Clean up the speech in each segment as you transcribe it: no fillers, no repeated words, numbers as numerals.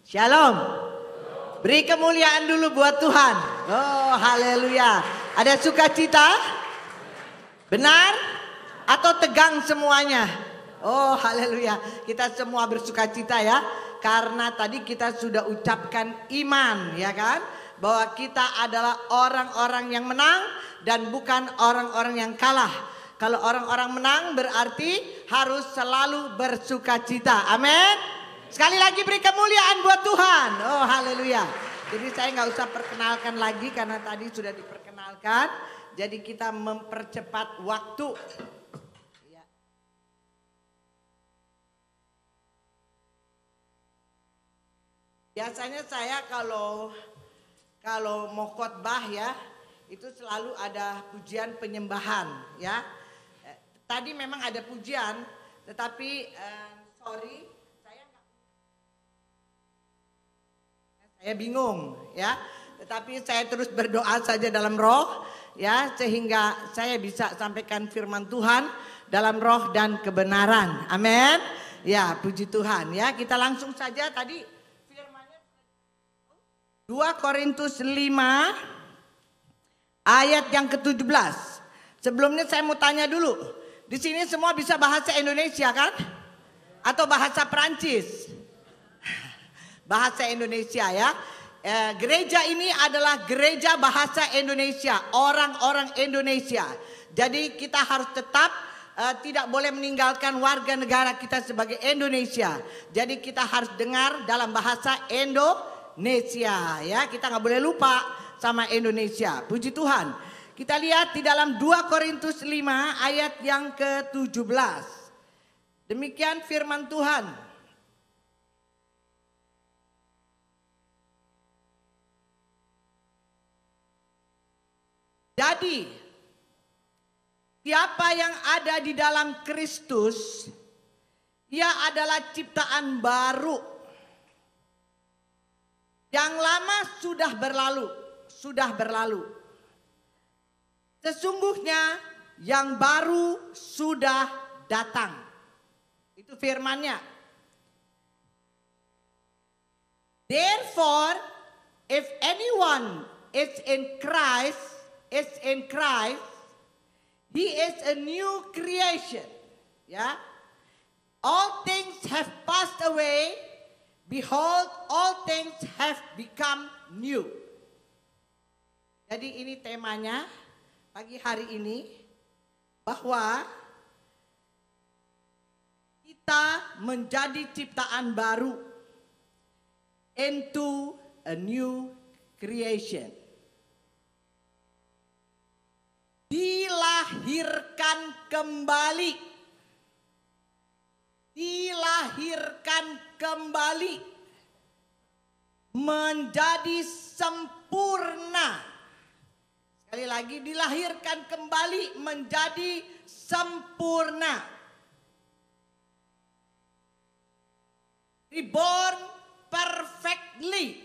Shalom. Beri kemuliaan dulu buat Tuhan. Oh, haleluya. Ada sukacita? Benar? Atau tegang semuanya? Oh, haleluya. Kita semua bersukacita ya. Karena tadi kita sudah ucapkan iman, ya kan? Bahwa kita adalah orang-orang yang menang dan bukan orang-orang yang kalah. Kalau orang-orang menang berarti harus selalu bersukacita. Amin. Sekali lagi beri kemuliaan buat Tuhan. Oh, haleluya. Jadi saya nggak usah perkenalkan lagi karena tadi sudah diperkenalkan. Jadi kita mempercepat waktu. Ya. Biasanya saya kalau mau khotbah ya, itu selalu ada pujian penyembahan ya. Tadi memang ada pujian, tetapi sorry, saya bingung ya. Tetapi saya terus berdoa saja dalam roh ya, sehingga saya bisa sampaikan firman Tuhan dalam roh dan kebenaran. Amin. Ya, puji Tuhan ya. Kita langsung saja tadi firman-Nya 2 Korintus 5 ayat yang ke-17. Sebelumnya saya mau tanya dulu. Di sini semua bisa bahasa Indonesia kan? Atau bahasa Perancis? Bahasa Indonesia ya. Gereja ini adalah gereja bahasa Indonesia, orang-orang Indonesia. Jadi kita harus tetap tidak boleh meninggalkan warga negara kita sebagai Indonesia. Jadi kita harus dengar dalam bahasa Indonesia ya. Kita nggak boleh lupa sama Indonesia. Puji Tuhan. Kita lihat di dalam 2 Korintus 5 ayat yang ke-17. Demikian firman Tuhan. Jadi, siapa yang ada di dalam Kristus, ia adalah ciptaan baru. Yang lama sudah berlalu. Sesungguhnya yang baru sudah datang. Itu firman-Nya. Therefore, if anyone is in Christ, he is a new creation. Ya. All things have passed away. Behold, all things have become new. Jadi ini temanya pagi hari ini, bahwa kita menjadi ciptaan baru, into a new creation. Dilahirkan kembali menjadi sempurna. Sekali lagi, dilahirkan kembali menjadi sempurna. Reborn perfectly.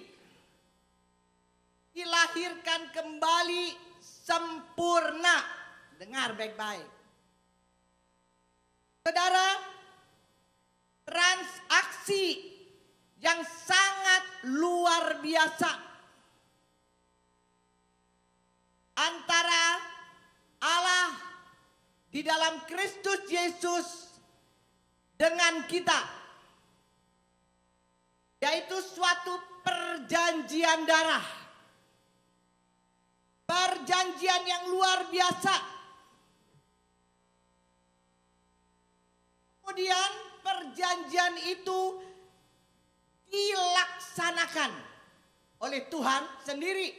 Dilahirkan kembali sempurna. Dengar baik-baik. Saudara, transaksi yang sangat luar biasa antara Allah di dalam Kristus Yesus dengan kita, yaitu suatu perjanjian darah, perjanjian yang luar biasa. Kemudian perjanjian itu dilaksanakan oleh Tuhan sendiri.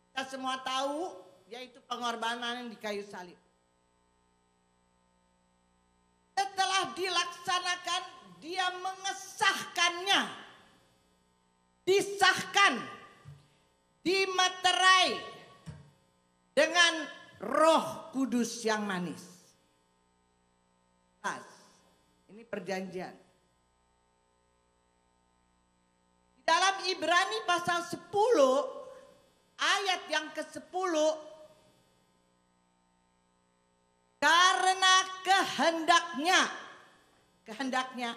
Kita semua tahu, yaitu pengorbanan di kayu salib. Setelah dilaksanakan, dia mengesahkannya, disahkan, dimeterai dengan Roh Kudus yang manis. Ini perjanjian. Di dalam Ibrani pasal 10 ayat yang ke-10, karena kehendaknya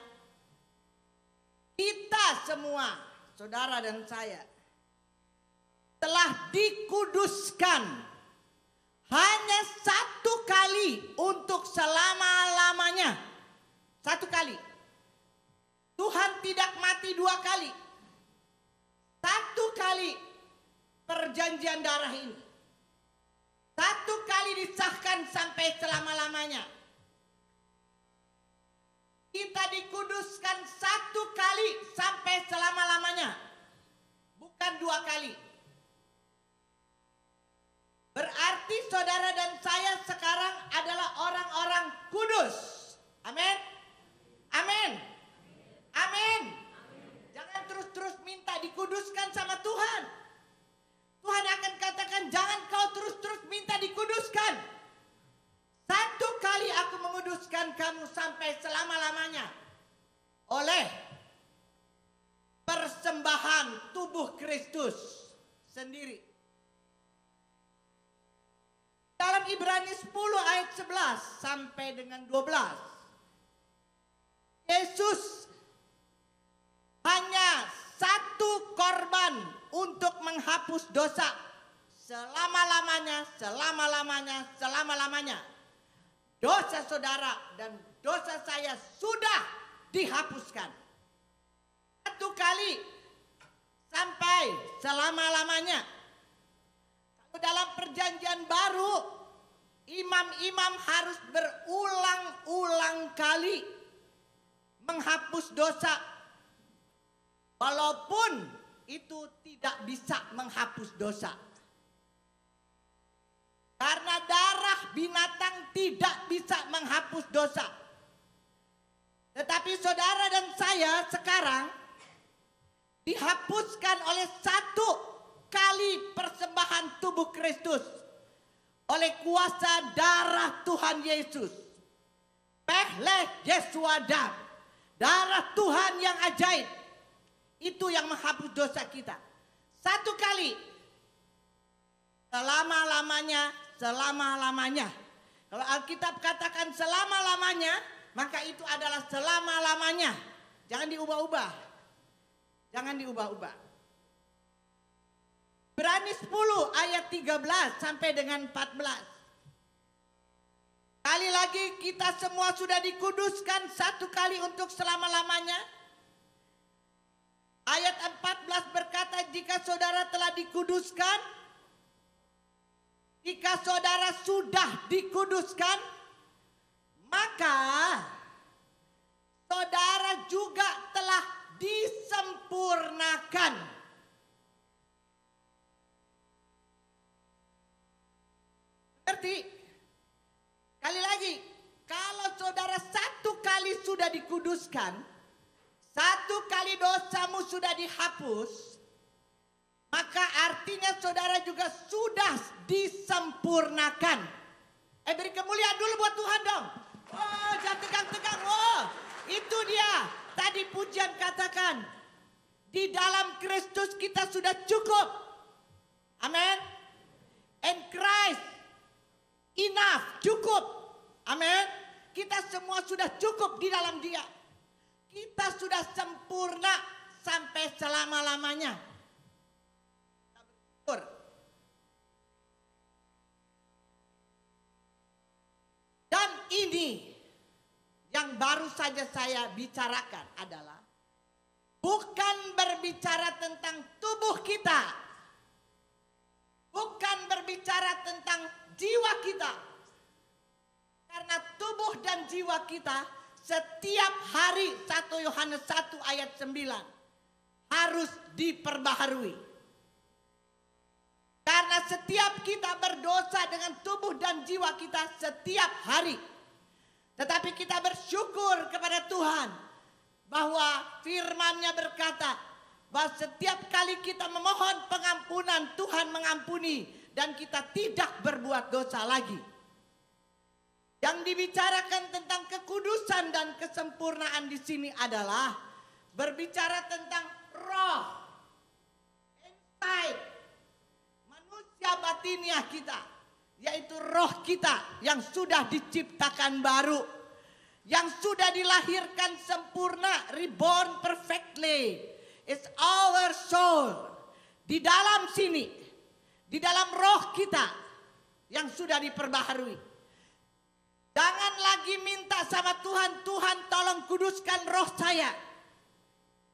kita semua, saudara dan saya, telah dikuduskan hanya satu kali untuk selama-lamanya. Satu kali. Tuhan tidak mati dua kali. Satu kali perjanjian darah ini. Satu kali disahkan sampai selama-lamanya. Kita dikuduskan satu kali sampai selama-lamanya. Bukan dua kali. Berarti saudara dan saya sekarang adalah orang-orang kudus. Amin. Amin. Amin. Jangan terus-terus minta dikuduskan sama Tuhan. Tuhan akan katakan, jangan kau terus-terus minta dikuduskan. Satu kali aku menguduskan kamu sampai selama-lamanya. Oleh persembahan tubuh Kristus sendiri. Dalam Ibrani 10 ayat 11 sampai dengan 12. Yesus hanya satu korban untuk menghapus dosa selama-lamanya, selama-lamanya, selama-lamanya. Dosa saudara dan dosa saya sudah dihapuskan. Satu kali sampai selama-lamanya. Kalau dalam perjanjian baru, imam-imam harus berulang-ulang kali menghapus dosa. Walaupun itu tidak bisa menghapus dosa. Karena darah binatang tidak bisa menghapus dosa. Tetapi saudara dan saya sekarang dihapuskan oleh satu kali persembahan tubuh Kristus. Oleh kuasa darah Tuhan Yesus. Pehleh Yesua Dam. Darah Tuhan yang ajaib. Itu yang menghapus dosa kita. Satu kali. Selama-lamanya, selama-lamanya. Kalau Alkitab katakan selama-lamanya, maka itu adalah selama-lamanya. Jangan diubah-ubah. Jangan diubah-ubah. Ibrani 10 ayat 13 sampai dengan 14. Kali lagi kita semua sudah dikuduskan satu kali untuk selama-lamanya. Ayat 14 berkata, jika saudara telah dikuduskan, jika saudara sudah dikuduskan, maka saudara juga telah disempurnakan. Berarti, kali lagi, kalau saudara satu kali sudah dikuduskan, satu kali dosamu sudah dihapus, maka artinya saudara juga sudah disempurnakan. Beri kemuliaan dulu buat Tuhan dong. Oh, jangan tegang-tegang. Oh, itu dia. Tadi pujian katakan, di dalam Kristus kita sudah cukup. Amin. And Christ enough, cukup. Amin. Kita semua sudah cukup di dalam Dia. Kita sudah sempurna sampai selama-lamanya. Dan ini yang baru saja saya bicarakan adalah bukan berbicara tentang tubuh kita. Bukan berbicara tentang jiwa kita. Karena tubuh dan jiwa kita setiap hari 1 Yohanes 1 ayat 9 harus diperbaharui. Karena setiap kita berdosa dengan tubuh dan jiwa kita setiap hari. Tetapi kita bersyukur kepada Tuhan bahwa firman-Nya berkata bahwa setiap kali kita memohon pengampunan, Tuhan mengampuni dan kita tidak berbuat dosa lagi. Yang dibicarakan tentang kekudusan dan kesempurnaan di sini adalah berbicara tentang roh, inside, manusia batiniah kita, yaitu roh kita yang sudah diciptakan baru, yang sudah dilahirkan sempurna, reborn perfectly translate, it's our soul. Di dalam sini, di dalam roh kita yang sudah diperbaharui. Jangan lagi minta sama Tuhan, Tuhan tolong kuduskan roh saya.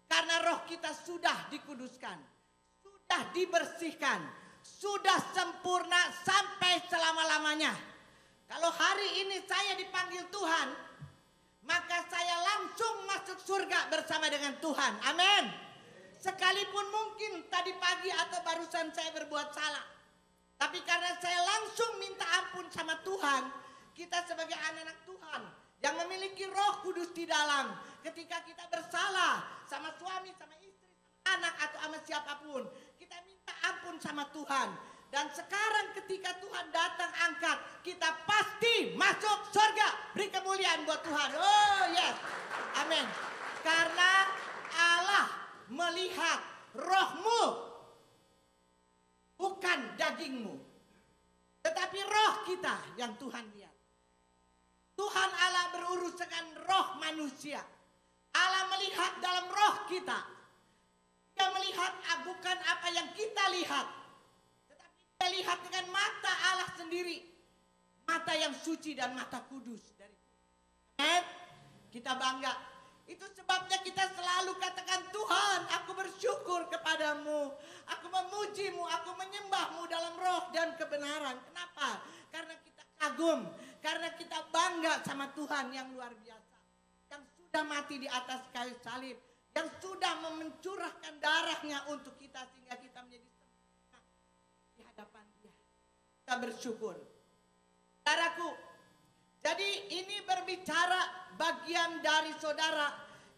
Karena roh kita sudah dikuduskan, sudah dibersihkan, sudah sempurna sampai selama-lamanya. Kalau hari ini saya dipanggil Tuhan, maka saya langsung masuk surga bersama dengan Tuhan. Amin. Sekalipun mungkin tadi pagi atau barusan saya berbuat salah, tapi karena saya langsung minta ampun sama Tuhan, kita sebagai anak-anak Tuhan yang memiliki Roh Kudus di dalam, ketika kita bersalah sama suami, sama istri, sama anak atau sama siapapun, kita minta ampun sama Tuhan. Dan sekarang ketika Tuhan datang angkat, kita pasti masuk surga. Beri kemuliaan buat Tuhan. Oh yes, amin. Karena Allah melihat rohmu, bukan dagingmu, tetapi roh kita yang Tuhan lihat. Tuhan Allah berurus dengan roh manusia. Allah melihat dalam roh kita. Dia melihat bukan apa yang kita lihat, tetapi dia lihat dengan mata Allah sendiri. Mata yang suci dan mata kudus dari Tuhan. Kita bangga. Itu sebabnya kita selalu katakan, Tuhan, aku bersyukur kepadamu. Aku memujimu, aku menyembahmu dalam roh dan kebenaran. Kenapa? Karena kita kagum. Karena kita bangga sama Tuhan yang luar biasa. Yang sudah mati di atas kayu salib. Yang sudah mencurahkan darahnya untuk kita sehingga kita menjadi sempurna di hadapan Dia. Kita bersyukur. Saudaraku, jadi ini berbicara bagian dari saudara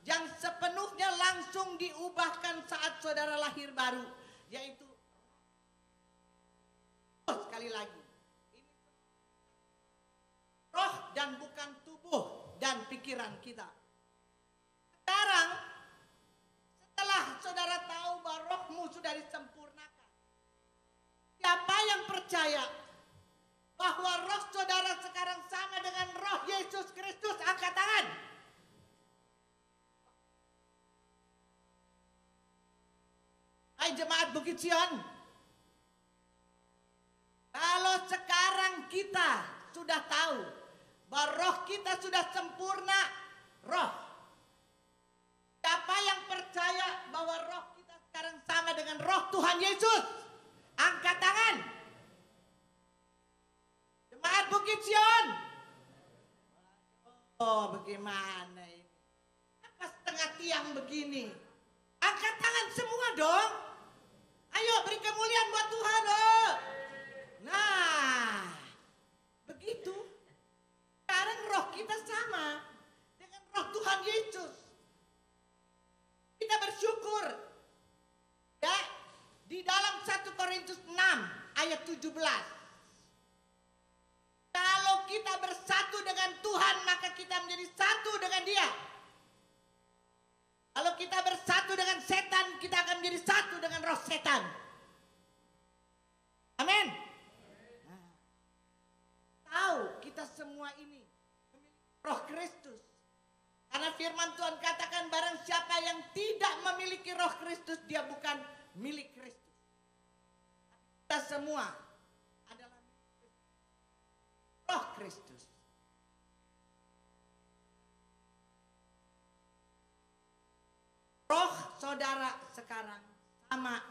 yang sepenuhnya langsung diubahkan saat saudara lahir baru. Yaitu, sekali lagi, ini roh dan bukan tubuh dan pikiran kita. Sekarang, setelah saudara tahu bahwa rohmu sudah disempurnakan, siapa yang percaya bahwa roh saudara sekarang sama dengan roh Yesus Kristus? Angkat tangan. Hai jemaat Bukit Sion. Kalau sekarang kita sudah tahu bahwa roh kita sudah sempurna, roh. Siapa yang percaya bahwa roh kita sekarang sama dengan roh Tuhan Yesus? Angkat tangan. Jemaat Bukit Sion. Oh, bagaimana ini? Apa setengah tiang begini? Angkat tangan semua dong. Ayo beri kemuliaan buat Tuhan. Oh. Nah, begitu. Sekarang roh kita sama dengan roh Tuhan Yesus. Kita bersyukur. Ya, di dalam 1 Korintus 6 ayat 17. Kalau kita bersatu dengan Tuhan, maka kita menjadi satu dengan Dia. Kalau kita bersatu dengan setan, kita akan menjadi satu dengan roh setan. Amin. Nah, tahu kita semua ini memiliki roh Kristus. Karena firman Tuhan katakan, barang siapa yang tidak memiliki roh Kristus, dia bukan milik Kristus. Kita semua adalah roh Kristus. Roh saudara sekarang sama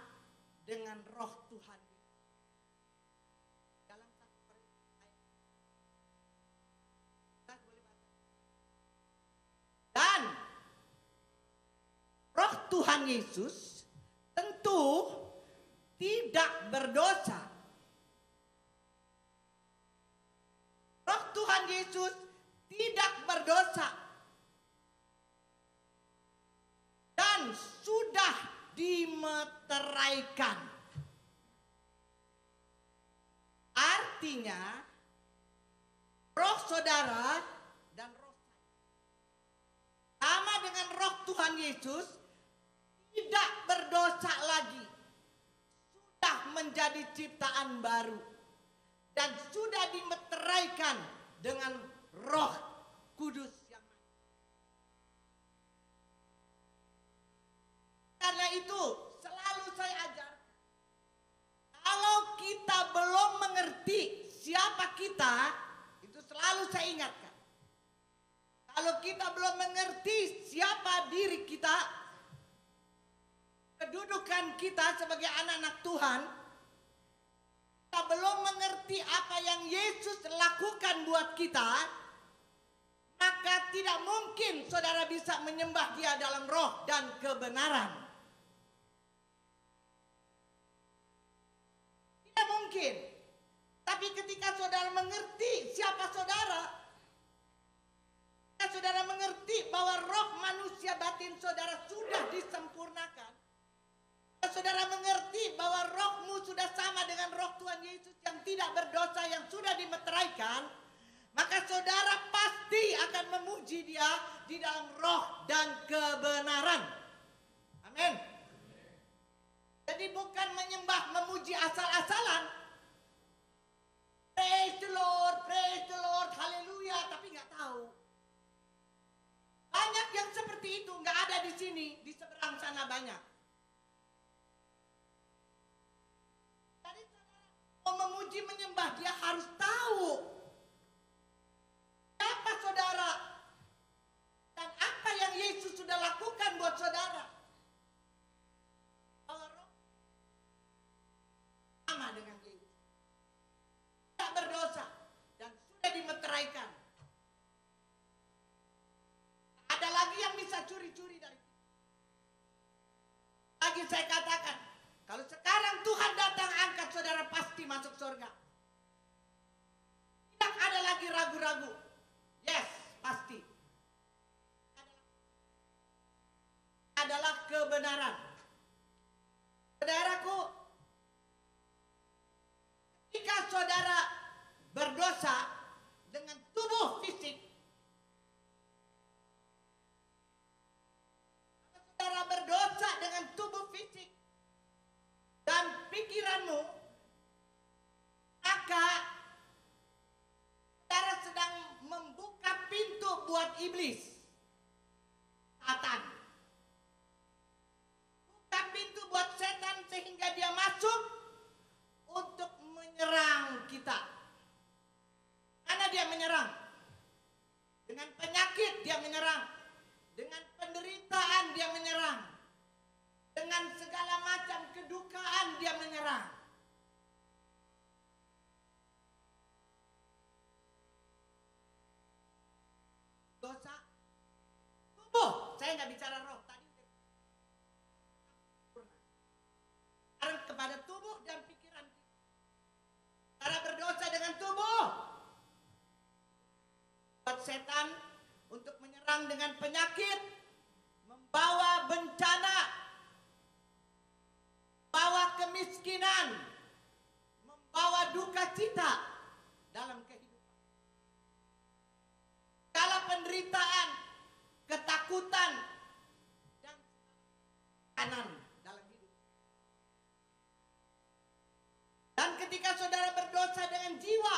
dengan roh Tuhan. Dalam dan roh Tuhan Yesus tentu tidak berdosa. Roh Tuhan Yesus tidak berdosa dan sudah dimeteraikan. Artinya roh saudara dan roh sama dengan roh Tuhan Yesus tidak berdosa lagi. Sudah menjadi ciptaan baru dan sudah dimeteraikan dengan Roh Kudus yang kita, itu selalu saya ingatkan. Kalau kita belum mengerti siapa diri kita, kedudukan kita sebagai anak-anak Tuhan, kita belum mengerti apa yang Yesus lakukan buat kita, maka tidak mungkin saudara bisa menyembah Dia dalam roh dan kebenaran. Tidak mungkin. Tapi ketika saudara mengerti siapa saudara, saudara mengerti bahwa roh manusia batin saudara sudah disempurnakan, saudara mengerti bahwa rohmu sudah sama dengan roh Tuhan Yesus yang tidak berdosa, yang sudah dimeteraikan, maka saudara pasti akan memuji Dia di dalam roh dan kebenaran. Amin. Jadi bukan menyembah, memuji asal-asalan. Praise the Lord, haleluya, tapi nggak tahu. Banyak yang seperti itu, nggak ada di sini, di seberang sana banyak. Jadi saudara mau memuji menyembah, dia harus tahu siapa saudara dan apa yang Yesus sudah lakukan buat saudara. Kalau roh sama dengan Yesus, tidak berdosa dan sudah dimeteraikan. Ada lagi yang bisa curi-curi dari kita. Lagi saya katakan, kalau sekarang Tuhan datang angkat saudara, pasti masuk surga. Tidak ada lagi ragu-ragu. Yes, pasti. Adalah kebenaran. Saudaraku, ketika saudara berdosa dengan tubuh fisik, saudara berdosa dengan tubuh fisik dan pikiranmu, maka saudara sedang membuka pintu buat iblis, Satan. Buka pintu buat setan sehingga dia masuk untuk menyerang kita. Karena dia menyerang. Dengan penyakit dia menyerang. Dengan penderitaan dia menyerang. Dengan segala macam kedukaan dia menyerang. Dosa tubuh, saya nggak bicara roh tadi. Sekarang kepada tubuh dan pikiran kita. Cara berdosa dengan tubuh, buat setan untuk menyerang dengan penyakit, membawa bencana, membawa kemiskinan, membawa duka cita dalam kehidupan. Segala penderitaan, ketakutan, dan kanan dalam hidup. Dan ketika saudara berdosa dengan jiwa,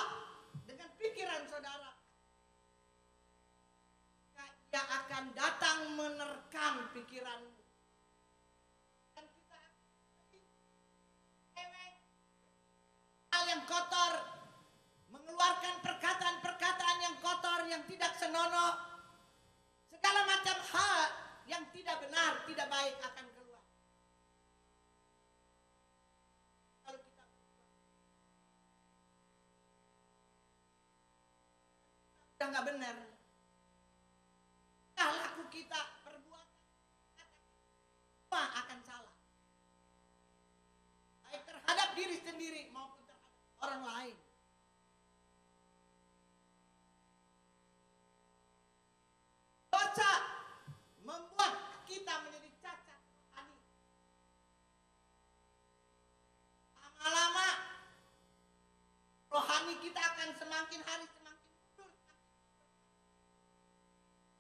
dengan pikiran saudara, dia akan datang menerkam pikiranmu. Dan kita hal yang kotor, mengeluarkan perkataan-perkataan yang kotor, yang tidak senonoh, segala macam hal yang tidak benar, tidak baik akan keluar. Kalau kita udah nggak benar, laku kita, perbuatan, semua akan salah. Baik terhadap diri sendiri maupun terhadap orang lain. Dosa membuat kita menjadi cacat rohani. Lama-lama rohani kita akan semakin hari semakin mundur.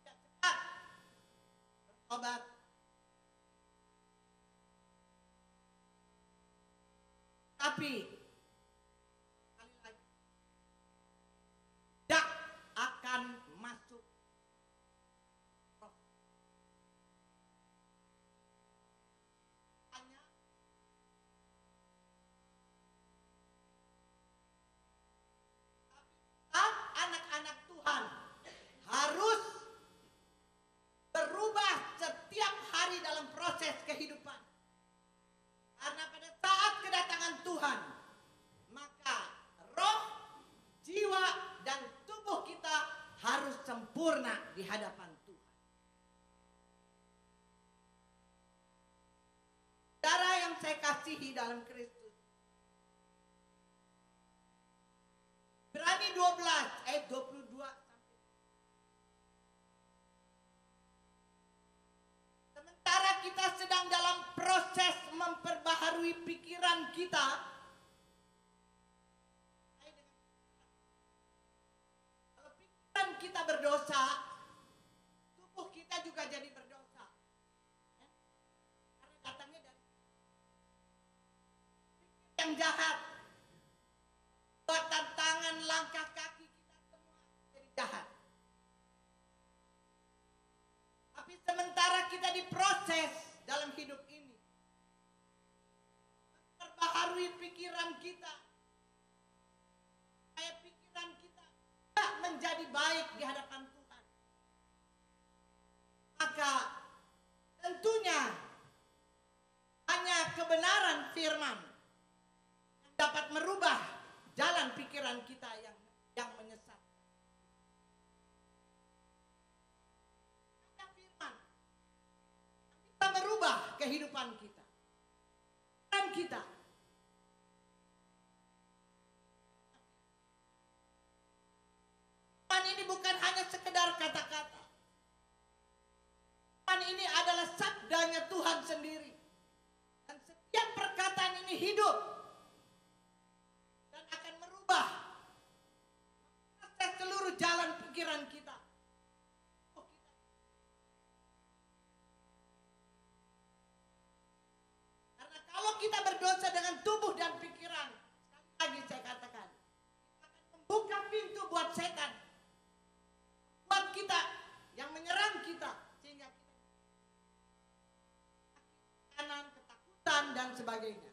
Cepat bertobat. Tapi sekali lagi, tidak akan masuk roh. Hanya tapi hadapan Tuhan. Saudara yang saya kasihi dalam Kristus, Ibrani 12 ayat 22 sampai. Sementara kita sedang dalam proses memperbaharui pikiran kita, kalau pikiran kita berdosa, tubuh kita juga jadi berdosa. Karena datangnya dari pikir yang jahat. Buatan tangan, langkah kaki kita semua jadi jahat. Tapi sementara kita diproses dalam hidup ini, memperbaharui pikiran kita, supaya pikiran kita tidak menjadi baik di hadapan Tuhan, maka tentunya hanya kebenaran firman yang dapat merubah jalan pikiran kita yang menyesat. Hanya firman bisa merubah kehidupan kita. Dan kita. Firman ini bukan hanya sekedar kata-kata. Firman ini adalah sabdanya Tuhan sendiri. Dan setiap perkataan ini hidup. Akan merubah seluruh jalan pikiran kita. Karena kalau kita berdosa dengan tubuh dan pikiran, sekali lagi saya katakan, kita akan membuka pintu buat setan, buat kita yang menyerang kita, sehingga kita kanan, ketakutan dan sebagainya.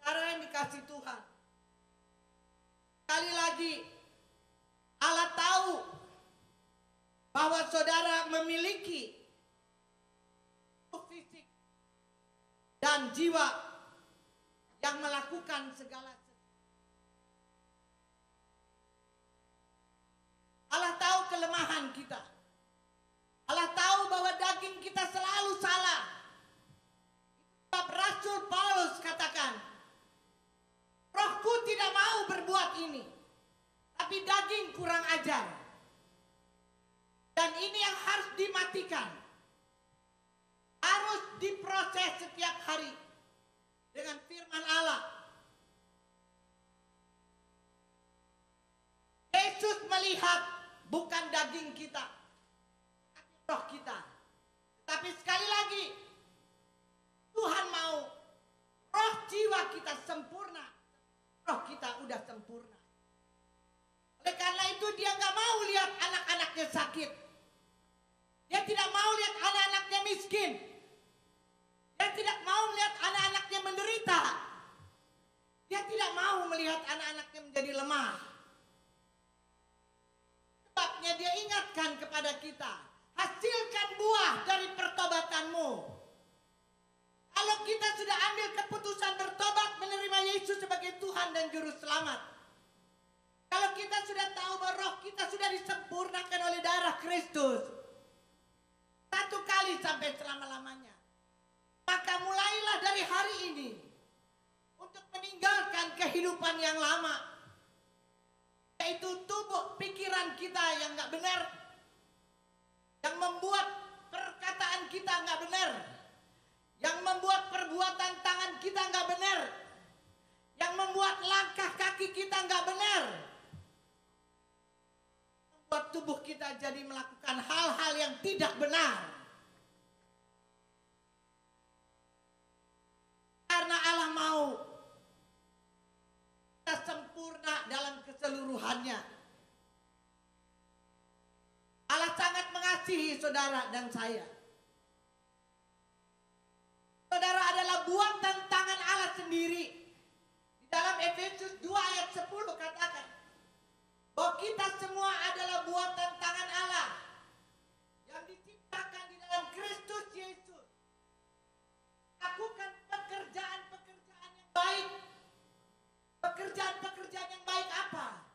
Saudara yang dikasih Tuhan, sekali lagi Allah tahu bahwa saudara memiliki fisik dan jiwa yang melakukan segala sesuatu. Allah tahu kelemahan kita. Allah tahu bahwa daging kita selalu salah. Sebab Rasul Paulus katakan, rohku tidak mau berbuat ini, tapi daging kurang ajar. Dan ini yang harus dimatikan. Harus diproses setiap hari dengan firman Allah. Yesus melihat bukan daging kita, tapi roh kita. Tapi sekali lagi, Tuhan mau roh jiwa kita sempurna. Roh kita udah sempurna. Oleh karena itu dia gak mau lihat anak-anaknya sakit. Dia tidak mau lihat anak-anaknya miskin. Dia tidak mau melihat anak-anaknya menderita. Dia tidak mau melihat anak-anaknya menjadi lemah. Sebabnya dia ingatkan kepada kita, hasilkan buah dari pertobatanmu. Kalau kita sudah ambil keputusan bertobat, menerima Yesus sebagai Tuhan dan Juru Selamat. Kalau kita sudah tahu bahwa roh kita sudah disempurnakan oleh darah Kristus, satu kali sampai selama-lamanya, maka mulailah dari hari ini untuk meninggalkan kehidupan yang lama, yaitu tubuh pikiran kita yang gak benar, yang membuat perkataan kita gak benar, yang membuat perbuatan tangan kita gak benar, yang membuat langkah kaki kita gak benar, membuat tubuh kita jadi melakukan hal-hal yang tidak benar. Karena Allah mau kita sempurna dalam keseluruhannya. Allah sangat mengasihi saudara dan saya. Saudara adalah buatan tangan Allah sendiri. Di dalam Efesus 2 ayat 10 katakan bahwa kita semua adalah buatan tangan Allah yang diciptakan di dalam Kristus Yesus. Lakukan pekerjaan-pekerjaan yang baik. Pekerjaan-pekerjaan yang baik apa?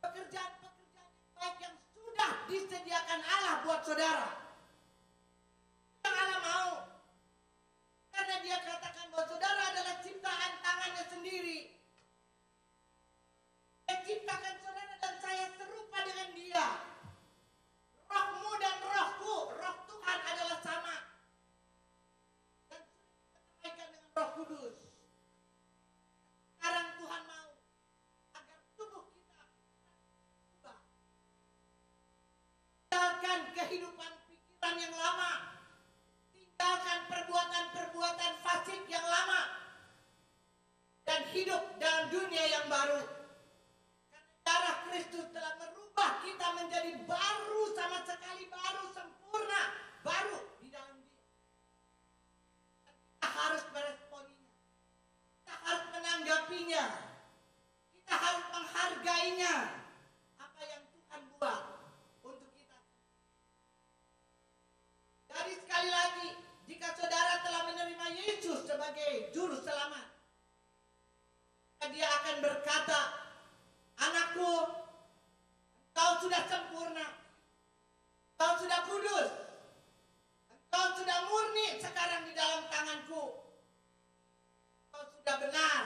Pekerjaan dunia yang baru. Karena darah Kristus telah merubah kita menjadi baru, sama sekali baru, sempurna, baru di dalam Dia. Kita harus meresponinya. Kita harus menanggapinya. Kita harus menghargainya. Apa yang Tuhan buat untuk kita. Jadi sekali lagi, jika saudara telah menerima Yesus sebagai juru selamat, Dia akan berkata, anakku, engkau sudah sempurna, engkau sudah kudus, engkau sudah murni sekarang di dalam tanganku, engkau sudah benar.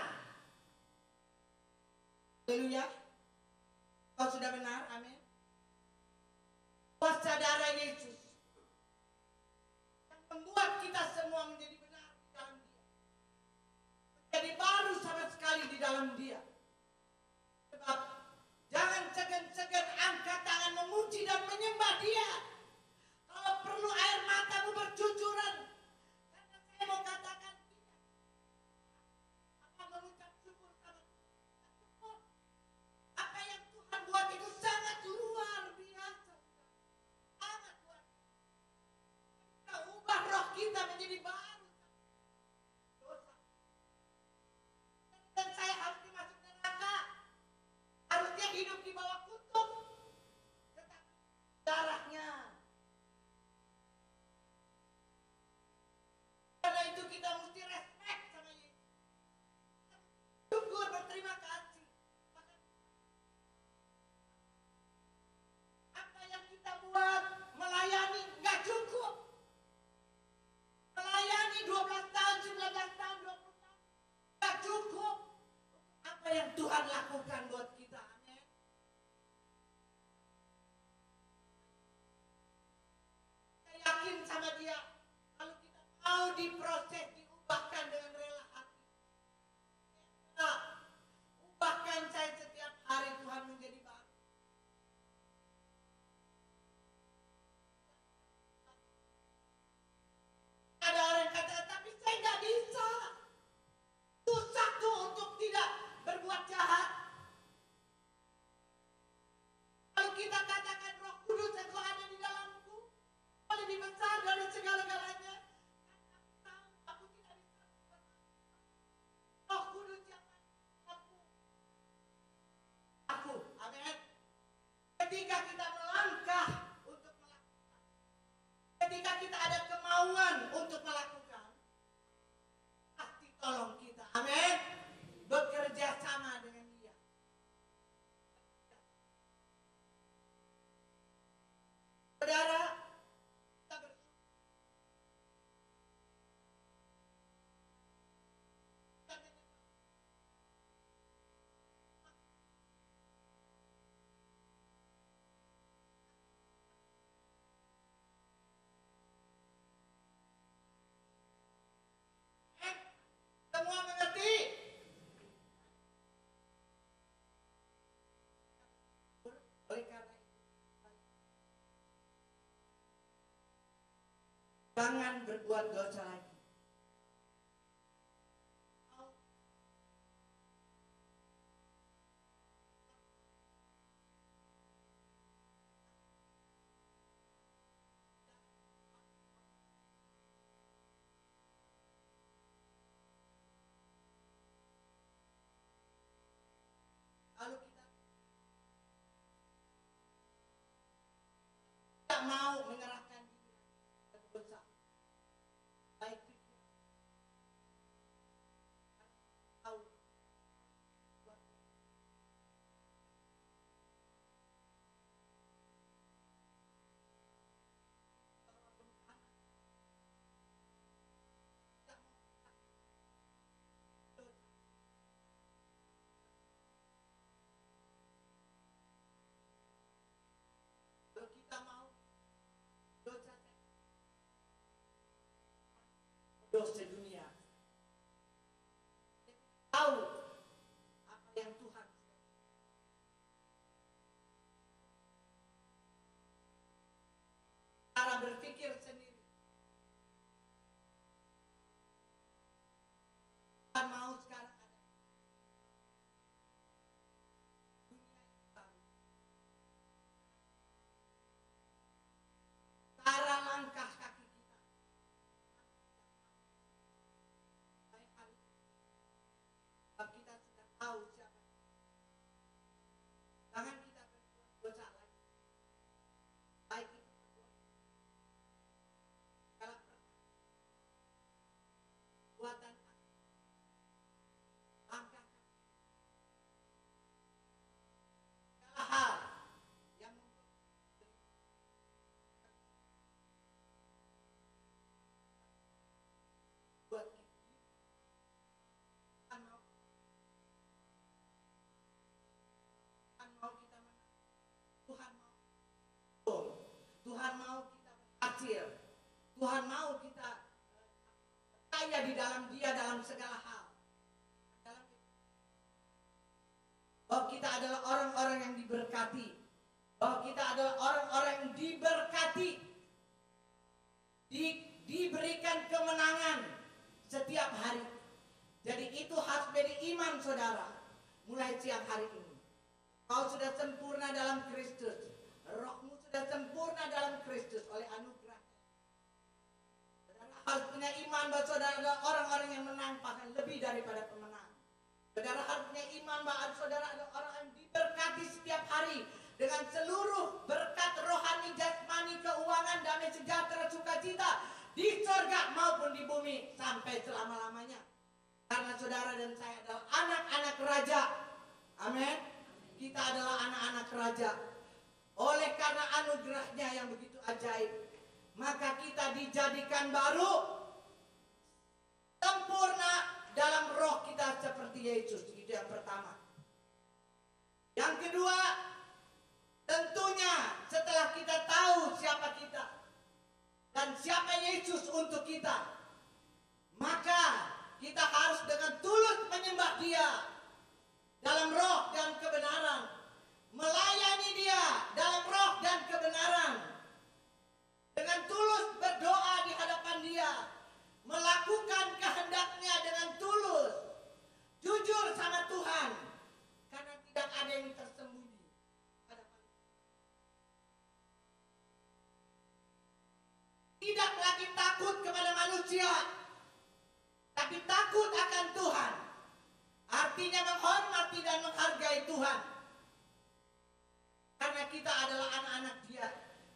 Haleluya. Engkau sudah benar, amin. Kuasa darah Yesus yang membuat kita semua menjadi benar di dalam Dia, menjadi baru sama sekali di dalam Dia. Sebab jangan segan-segan angkat tangan memuji dan menyembah Dia. Kalau perlu air matamu bercucuran, karena saya mau katakan tidak. Apa mengucap syukur sama Tuhan? Apa yang Tuhan buat itu sangat luar biasa. Sangat luar biasa. Kita ubah roh kita menjadi baru. Dosa. Dan saya harus dimasuk neraka. Harusnya hidup di bawah kutuk. Tetapi darahnya. Karena itu kita mesti respect sama Yesus. Syukur, berterima kasih. Apa yang kita buat melayani nggak cukup. Melayani 12 tahun, 19 tahun, 20 tahun nggak cukup. Apa yang Tuhan lakukan buat kita, amin. Kita yakin sama Dia. Kalau kita mau diproses, diubahkan dengan rela hati. Kita ubahkan saya setiap hari, Tuhan menjadi baru. Ada orang kata, tapi saya nggak bisa. Susah tuh untuk tidak berbuat jahat. Kalau kita katakan Roh Kudus engkau ada di dalamku, kau lebih besar dari segala-galanya. Aku tidak bisa. Roh Kudus yang aku. Amin. Ketika kita melangkah untuk melakukan, ketika kita ada kemauan untuk melakukan, pasti tolong kita. Amin. Bekerja sama dengan Dia. Saudara, kita bersyukur. Semua mengerti? Oleh karena itu, jangan berbuat dosa lagi. Lalu kita tidak mau menyerahkan diri ke dosa, baik pikiran, tahu, kalau kita mau Tuhan mau kita percaya di dalam Dia dalam segala hal. Bahwa kita adalah orang-orang yang diberkati. Bahwa kita adalah orang-orang yang diberkati. Diberikan kemenangan setiap hari. Jadi itu harus menjadi iman saudara. Mulai siang hari ini. Kau sudah sempurna dalam Kristus. Rohmu sudah sempurna dalam Kristus oleh anugerah. Saudara harus punya iman bahwa saudara adalah orang-orang yang menang, bahkan lebih daripada pemenang. Saudara harus punya iman bahwa saudara adalah orang yang diberkati setiap hari dengan seluruh berkat rohani, jasmani, keuangan, damai sejahtera, sukacita di surga maupun di bumi sampai selama-lamanya. Karena saudara dan saya adalah anak-anak raja. Amin. Kita adalah anak-anak raja. Oleh karena anugerahnya yang begitu ajaib, maka kita dijadikan baru, sempurna dalam roh kita seperti Yesus. Itu yang pertama. Yang kedua, tentunya setelah kita tahu siapa kita dan siapa Yesus untuk kita, maka kita harus dengan tulus menyembah Dia dalam roh dan kebenaran, melayani Dia dalam roh dan kebenaran, dengan tulus berdoa di hadapan Dia, melakukan kehendaknya dengan tulus, jujur sama Tuhan, karena tidak ada yang tersembunyi. Tidak lagi takut kepada manusia, tapi takut akan Tuhan. Artinya menghormati dan menghargai Tuhan. Karena kita adalah anak-anak Dia.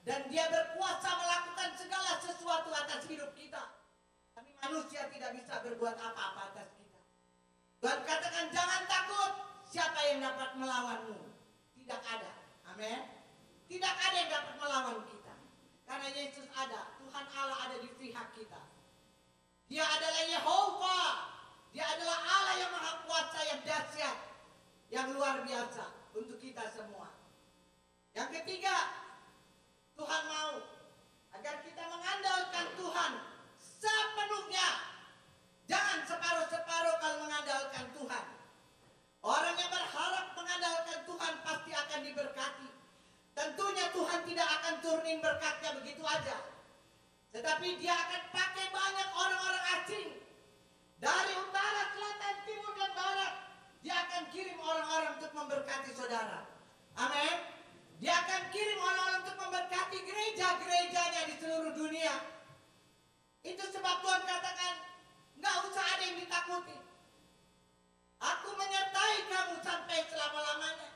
Dan Dia berkuasa melakukan segala sesuatu atas hidup kita. Tapi manusia tidak bisa berbuat apa-apa atas kita. Tuhan katakan jangan takut. Siapa yang dapat melawanmu? Tidak ada. Amin. Tidak ada yang dapat melawan kita. Karena Yesus ada. Tuhan Allah ada di pihak kita. Dia adalah Yehova. Dia adalah Allah yang maha kuasa, yang dahsyat, yang luar biasa untuk kita semua. Yang ketiga, Tuhan mau agar kita mengandalkan Tuhan sepenuhnya. Jangan separuh-separuh kalau mengandalkan Tuhan. Orang yang berharap mengandalkan Tuhan pasti akan diberkati. Tentunya Tuhan tidak akan turunin berkatnya begitu aja. Tetapi Dia akan pakai banyak orang-orang asing. Dari utara, selatan, timur, dan barat. Dia akan kirim orang-orang untuk memberkati saudara. Amin. Dia akan kirim orang-orang untuk memberkati gereja-gerejanya di seluruh dunia. Itu sebab Tuhan katakan, nggak usah ada yang ditakuti. Aku menyertai kamu sampai selama-lamanya.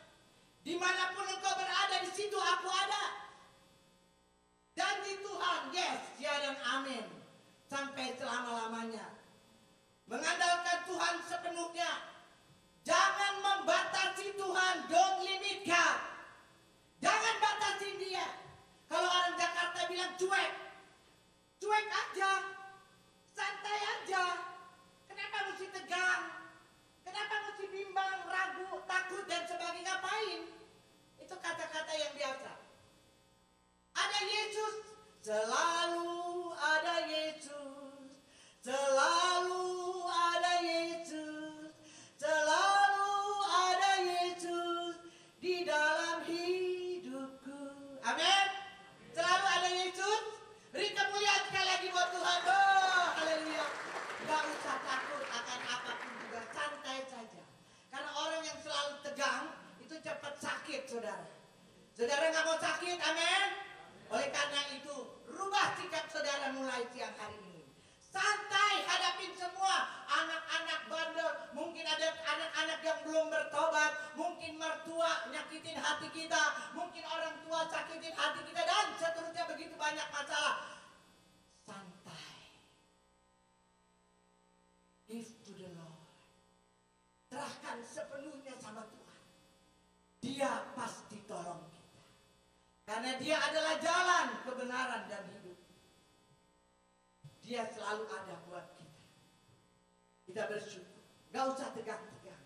Dimanapun engkau berada, di situ aku ada. Janji Tuhan, yes, ya dan amin. Sampai selama-lamanya. Mengandalkan Tuhan sepenuhnya. Jangan membatasi Tuhan. Don't limit God. Jangan batasi Dia. Kalau orang Jakarta bilang cuek, cuek aja, santai aja. Kenapa mesti tegang? Kenapa mesti bimbang, ragu, takut dan sebagainya? Ngapain? Itu kata-kata yang biasa. Ada Yesus, selalu ada Yesus, selalu ada Yesus, selalu ada Yesus di dalam hidupku. Amin. Selalu ada Yesus. Beri kemuliaan sekali lagi buat Tuhan. Oh, haleluya. Gak usah takut akan apapun juga, santai saja. Karena orang yang selalu tegang itu cepat sakit, saudara. Saudara gak mau sakit, amin. Oleh karena itu, rubah sikap saudara mulai siang hari ini. Santai hadapin semua anak-anak bandel. Mungkin ada anak-anak yang belum bertobat. Mungkin mertua nyakitin hati kita. Mungkin orang tua sakitin hati kita. Dan seterusnya begitu banyak masalah. Santai. Give to the Lord. Serahkan sepenuhnya sama Tuhan. Dia pasti tolong kita. Karena Dia adalah jalan, kebenaran dan hidup. Dia selalu ada buat kita. Kita bersyukur. Gak usah tegang-tegang.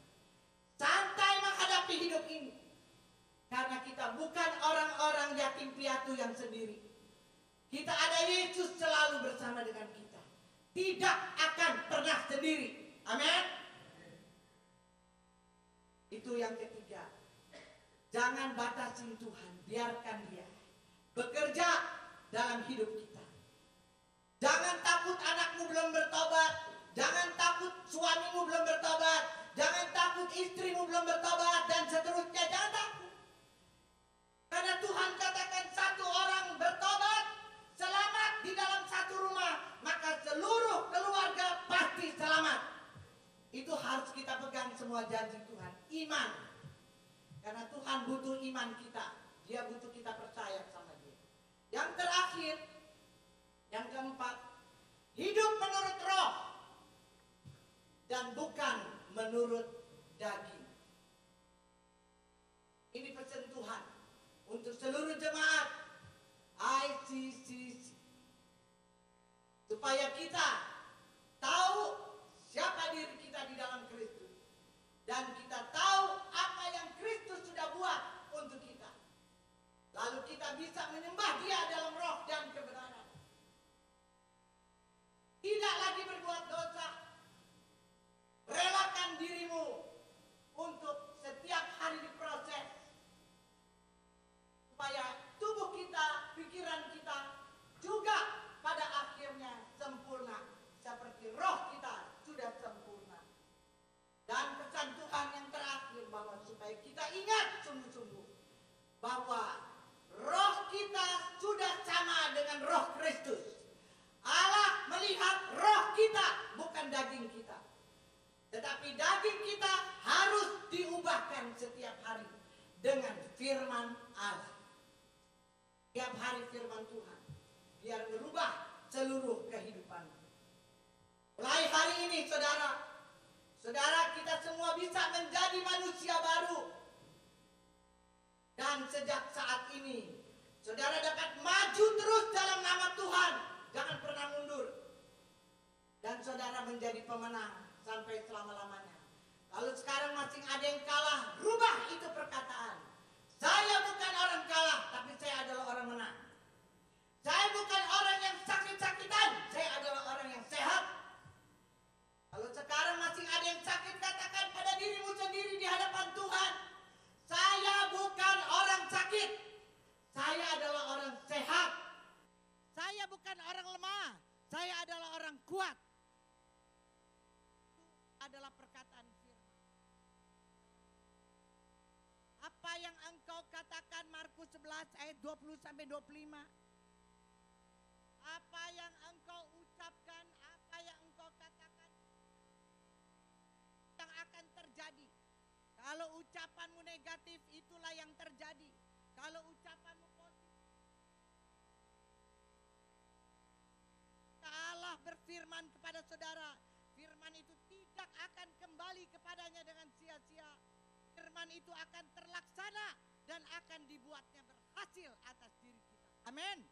Santai menghadapi hidup ini. Karena kita bukan orang-orang yatim piatu yang sendiri. Kita ada Yesus selalu bersama. bersama dengan kita. Tidak akan pernah sendiri. Amin. Itu yang ketiga. Jangan batasi Tuhan, biarkan Dia bekerja dalam hidup kita. Jangan takut anakmu belum bertobat, jangan takut suamimu belum bertobat, jangan takut istrimu belum bertobat, dan seterusnya. Jangan takut. Karena Tuhan katakan satu orang bertobat, selamat di dalam satu rumah, maka seluruh keluarga pasti selamat. Itu harus kita pegang semua janji Tuhan. Iman. Karena Tuhan butuh iman kita. Dia butuh kita percaya sama Dia. Yang terakhir, yang keempat, hidup menurut roh dan bukan menurut daging. Ini pesan Tuhan untuk seluruh jemaat ICCC. Supaya kita tahu siapa diri kita di dalam Kristus. Dan kita tahu apa yang Kristus sudah buat untuk kita. Lalu kita bisa menyembah Dia dalam roh dan kebenaran. Tidak lagi berbuat dosa. Relakan dirimu untuk setiap hari diproses. Supaya tubuh kita, pikiran kita juga pada akhirnya sempurna. Seperti roh kita sudah sempurna. Dan pesan Tuhan yang terakhir bahwa supaya kita ingat sungguh-sungguh bahwa roh kita sudah sama dengan roh Kristus. Allah melihat roh kita, bukan daging kita. Tetapi daging kita harus diubahkan setiap hari dengan firman Allah. Setiap hari firman Tuhan, biar merubah seluruh kehidupan. Mulai hari ini saudara kita semua bisa menjadi manusia baru. Dan sejak saat ini, saudara dapat maju terus dalam nama Tuhan. Jangan pernah mundur. Dan saudara menjadi pemenang sampai selama-lamanya. Kalau sekarang masih ada yang kalah, rubah itu perkataan. Saya bukan orang kalah, tapi saya adalah orang menang. Saya bukan orang yang sakit-sakitan, saya adalah orang yang sehat. Kalau sekarang masih ada yang sakit, katakan pada dirimu sendiri di hadapan Tuhan. Saya bukan orang sakit. Saya adalah orang sehat. Saya bukan orang lemah. Saya adalah orang kuat. Itu adalah perkataan firman. Apa yang engkau katakan, Markus 11 ayat 20 sampai 25. Apa yang engkau ucapkan, apa yang engkau katakan, yang akan terjadi. Kalau ucapanmu negatif, itulah yang terjadi. Kalau ucapanmu positif, Allah berfirman kepada saudara, firman itu tidak akan kembali kepadanya dengan sia-sia. Firman itu akan terlaksana dan akan dibuatnya berhasil atas diri kita. Amin.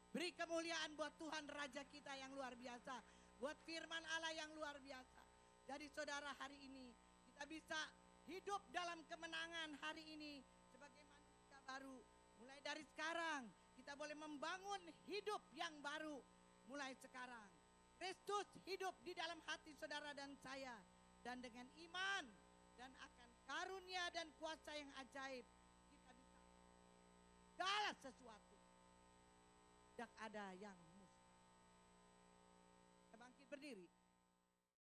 Beri kemuliaan buat Tuhan Raja kita yang luar biasa. Buat firman Allah yang luar biasa. Jadi saudara, hari ini kita bisa hidup dalam kemenangan hari ini sebagai manusia baru. Mulai dari sekarang kita boleh membangun hidup yang baru. Mulai sekarang Kristus hidup di dalam hati saudara dan saya. Dan dengan iman dan akan karunia dan kuasa yang ajaib, kita bisa segala sesuatu. Tidak ada yang mustahil. Kita bangkit berdiri.